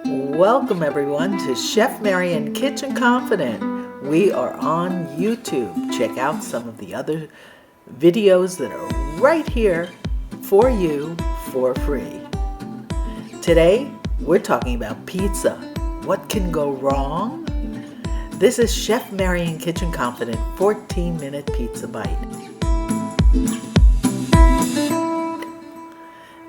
Welcome everyone to Chef Marian Kitchen Confident. We are on YouTube. Check out some of the other videos that are right here for you for free. Today we're talking about pizza. What can go wrong? This is Chef Marian Kitchen Confident 14-minute pizza bite.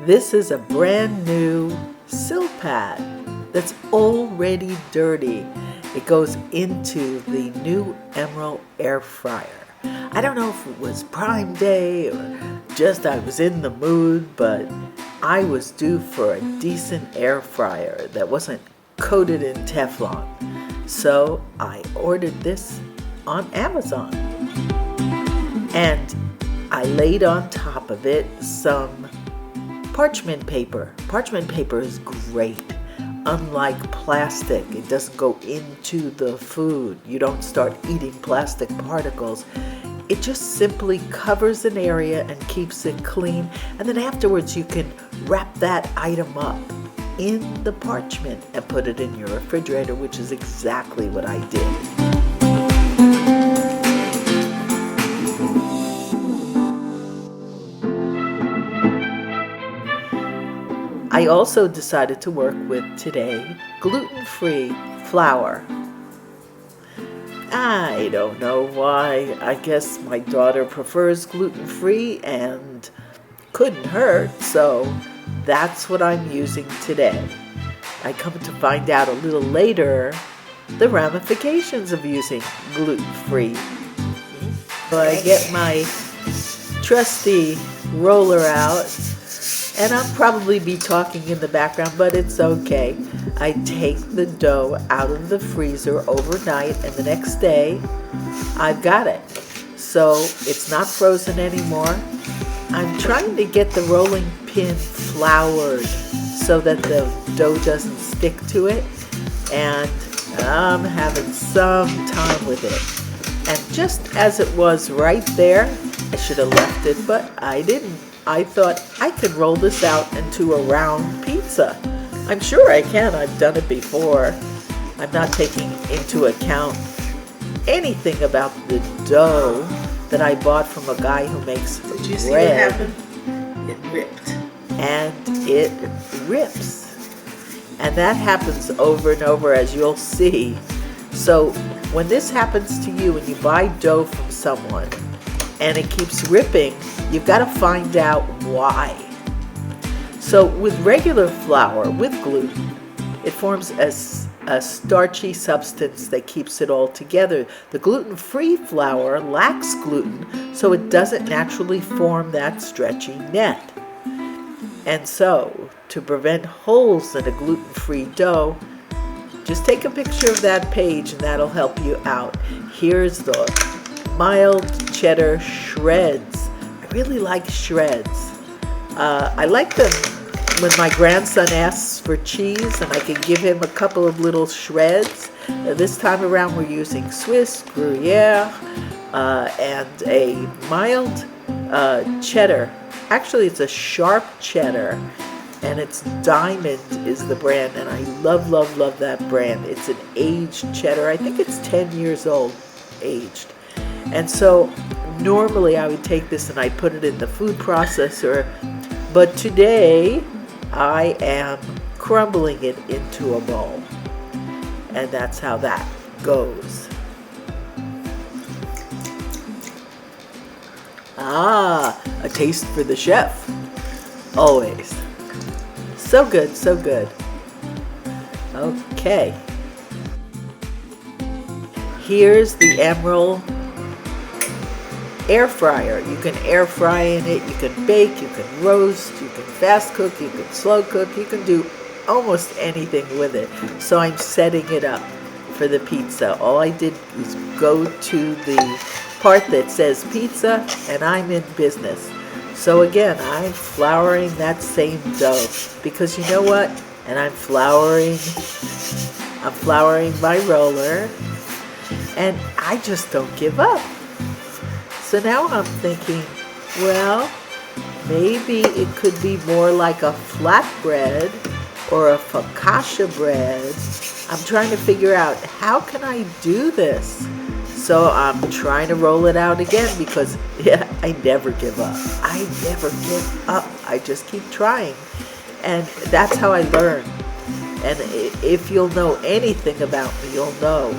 This is a brand new sill pad that's already dirty. It goes into the new Emerald air fryer. I don't know if it was Prime Day or just I was in the mood, but I was due for a decent air fryer that wasn't coated in Teflon. So I ordered this on Amazon. And I laid on top of it some parchment paper. Parchment paper is great. Unlike plastic, it doesn't go into the food. You don't start eating plastic particles. It just simply covers an area and keeps it clean. And then afterwards you can wrap that item up in the parchment and put it in your refrigerator, which is exactly what I did. I also decided to work with today gluten-free flour. I don't know why. I guess my daughter prefers gluten-free and couldn't hurt, so that's what I'm using today. I come to find out a little later the ramifications of using gluten-free. So I get my trusty roller out. And I'll probably be talking in the background, but it's okay. I take the dough out of the freezer overnight, and the next day, I've got it. So it's not frozen anymore. I'm trying to get the rolling pin floured so that the dough doesn't stick to it. And I'm having some time with it. And just as it was right there, I should have left it, but I didn't. I thought I could roll this out into a round pizza. I'm sure I can. I've done it before. I'm not taking into account anything about the dough that I bought from a guy who makes bread. Did you see what happened? It ripped. And it rips. And that happens over and over, as you'll see. So when this happens to you and you buy dough from someone and it keeps ripping, you've got to find out why. So with regular flour, with gluten, it forms a starchy substance that keeps it all together. The gluten-free flour lacks gluten, so it doesn't naturally form that stretchy net. And so, to prevent holes in a gluten-free dough, just take a picture of that page and that'll help you out. Here's the mild cheddar shreds. I really like shreds. I like them when my grandson asks for cheese and I can give him a couple of little shreds. This time around we're using Swiss, Gruyere, and a mild cheddar. Actually, it's a sharp cheddar, and it's Diamond is the brand, and I love, love, love that brand. It's an aged cheddar. I think it's 10 years old, aged. And so normally I would take this and I put it in the food processor, but today I am crumbling it into a bowl. And that's how that goes. Ah, a taste for the chef. Always. So good, so good. Okay. Here's the Emerald air fryer. You can air fry in it, you can bake, you can roast, you can fast cook, you can slow cook, you can do almost anything with it. So I'm setting it up for the pizza. All I did is go to the part that says pizza and I'm in business. So again, I'm flouring that same dough because you know what? And I'm flouring my roller, and I just don't give up. So now I'm thinking, well, maybe it could be more like a flatbread or a focaccia bread, I'm trying to figure out how can I do this. So I'm trying to roll it out again because I never give up. I never give up. I just keep trying. And that's how I learn. And if you'll know anything about me, you'll know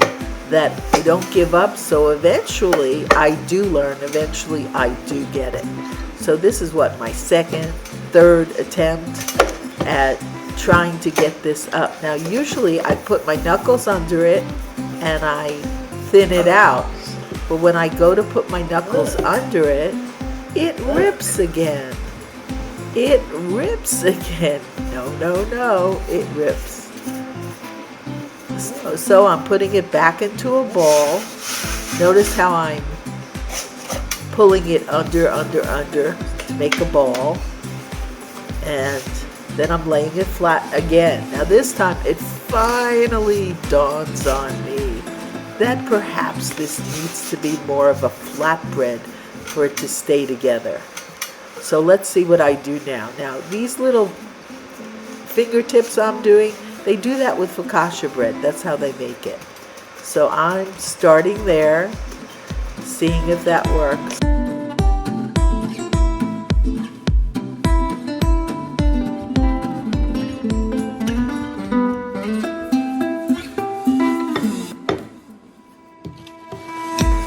that I don't give up. So eventually I do learn. Eventually I do get it. So this is what, my second, third attempt at trying to get this up. Now usually I put my knuckles under it and I thin it out. But when I go to put my knuckles under it, it rips again. It rips again. No, it rips. So I'm putting it back into a ball. Notice how I'm pulling it under to make a ball. And then I'm laying it flat again. Now this time it finally dawns on me that perhaps this needs to be more of a flatbread for it to stay together. So let's see what I do now. Now these little fingertips I'm doing, they do that with focaccia bread. That's how they make it. So I'm starting there, seeing if that works.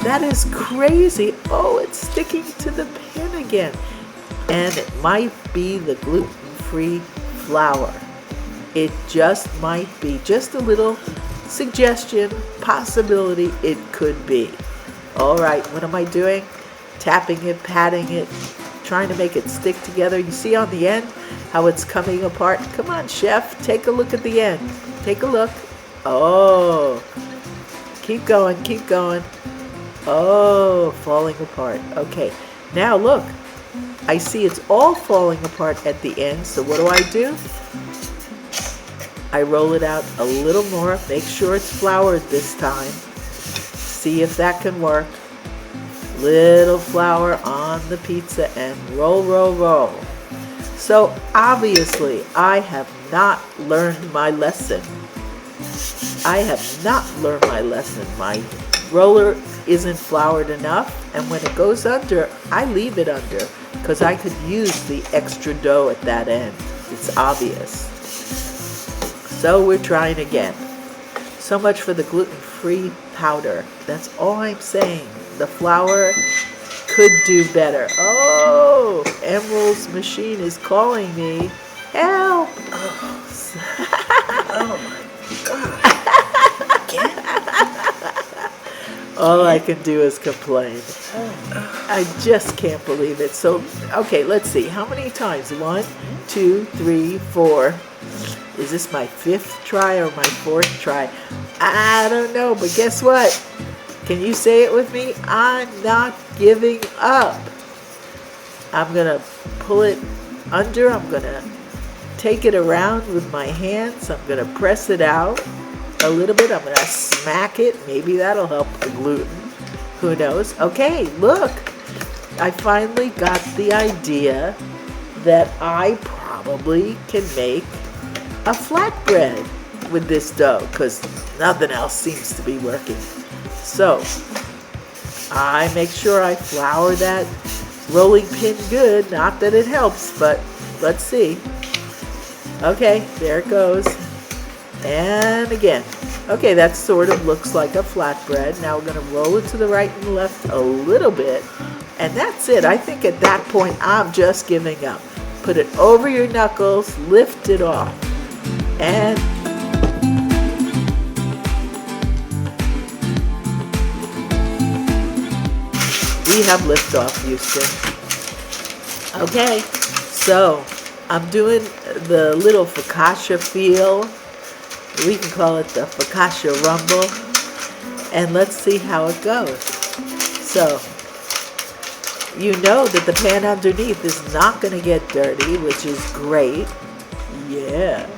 That is crazy. Oh, it's sticking to the pan again. And it might be the gluten-free flour. It just might be. Just a little suggestion, possibility it could be. All right, what am I doing? Tapping it, patting it, trying to make it stick together. You see on the end how it's coming apart? Come on, chef, take a look at the end. Take a look. Oh, keep going, keep going. Oh, falling apart. Okay, now look. I see it's all falling apart at the end, so what do? I roll it out a little more, make sure it's floured this time. See if that can work. Little flour on the pizza and roll, roll, roll. So obviously, I have not learned my lesson. I have not learned my lesson. My roller isn't floured enough, and when it goes under, I leave it under because I could use the extra dough at that end. It's obvious. So we're trying again. So much for the gluten-free powder. That's all I'm saying. The flour could do better. Oh, Emerald's machine is calling me. Help! Oh my God. Again? All I can do is complain. I just can't believe it. So, okay, let's see. How many times? 1, 2, 3, 4. Is this my 5th try or my 4th try? I don't know, but guess what? Can you say it with me? I'm not giving up. I'm going to pull it under. I'm going to take it around with my hands. I'm going to press it out a little bit. I'm going to smack it. Maybe that'll help the gluten. Who knows? Okay, look. I finally got the idea that I probably can make a flatbread with this dough because nothing else seems to be working. So I make sure I flour that rolling pin good. Not that it helps, but let's see. Okay, there it goes. And again. Okay, that sort of looks like a flatbread. Now we're going to roll it to the right and left a little bit. And that's it. I think at that point, I'm just giving up. Put it over your knuckles, lift it off. And we have liftoff, Houston. Okay, so I'm doing the little focaccia feel. We can call it the focaccia rumble. And let's see how it goes. So, you know that the pan underneath is not going to get dirty, which is great. Yeah.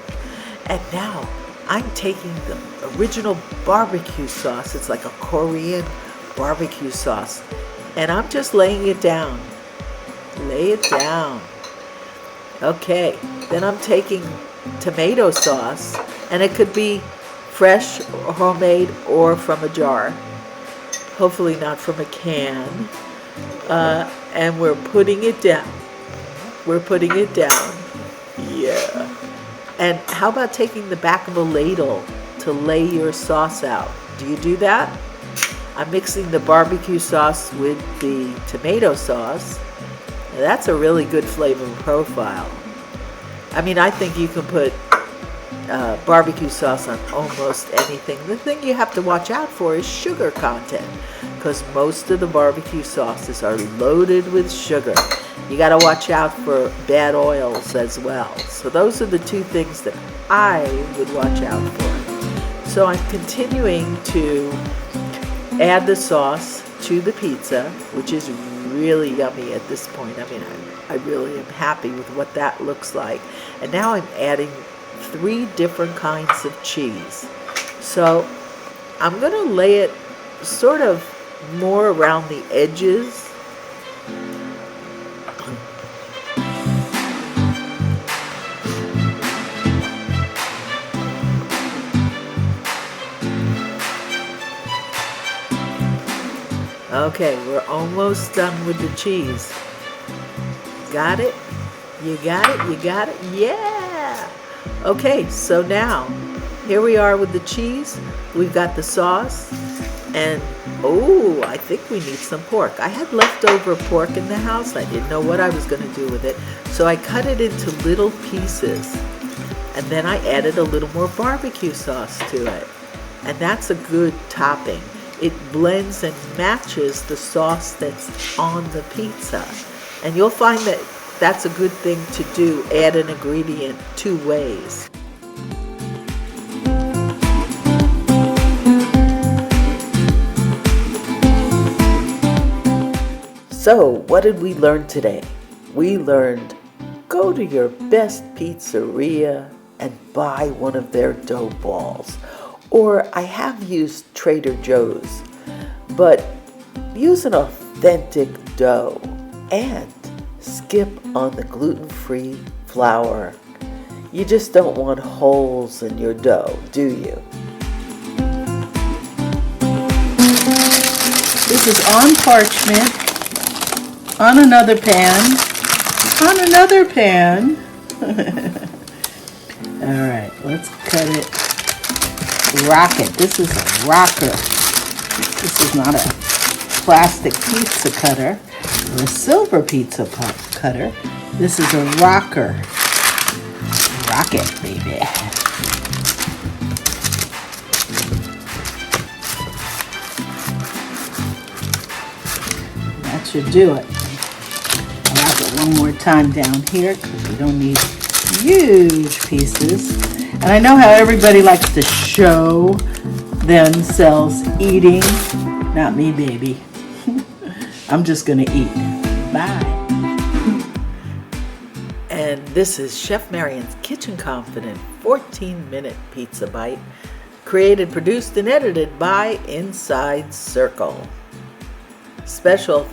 And now, I'm taking the original barbecue sauce. It's like a Korean barbecue sauce. And I'm just laying it down. Lay it down. Okay. Then I'm taking tomato sauce, and it could be fresh or homemade or from a jar. Hopefully not from a can. And we're putting it down. We're putting it down. Yeah. And how about taking the back of a ladle to lay your sauce out? Do you do that? I'm mixing the barbecue sauce with the tomato sauce. That's a really good flavor profile. I mean, I think you can put barbecue sauce on almost anything. The thing you have to watch out for is sugar content, because most of the barbecue sauces are loaded with sugar. You got to watch out for bad oils as well. So those are the two things that I would watch out for. So I'm continuing to add the sauce to the pizza, which is really yummy at this point. I mean, I really am happy with what that looks like. And now I'm adding 3 different kinds of cheese. So I'm going to lay it sort of more around the edges. Okay, we're almost done with the cheese. Got it? You got it? You got it? Yeah! Okay, so now, here we are with the cheese. We've got the sauce. And, oh, I think we need some pork. I had leftover pork in the house. I didn't know what I was going to do with it. So I cut it into little pieces. And then I added a little more barbecue sauce to it. And that's a good topping. It blends and matches the sauce that's on the pizza. And you'll find that that's a good thing to do, add an ingredient 2 ways. So, what did we learn today? We learned, go to your best pizzeria and buy one of their dough balls. Or I have used Trader Joe's, but use an authentic dough and skip on the gluten-free flour. You just don't want holes in your dough, do you? This is on parchment, on another pan, on another pan. All right, let's cut it. Rocket. This is a rocker. This is not a plastic pizza cutter or a silver pizza cutter. This is a rocker. Rocket, baby. That should do it. I'll wrap it one more time down here because we don't need huge pieces. And I know how everybody likes to show themselves eating. Not me, baby. I'm just going to eat. Bye. And this is Chef Marian's Kitchen Confident 14-minute pizza bite, created, produced, and edited by Inside Circle. Special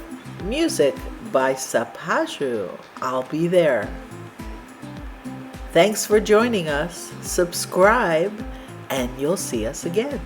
music by Sapaju. I'll be there. Thanks for joining us. Subscribe, and you'll see us again.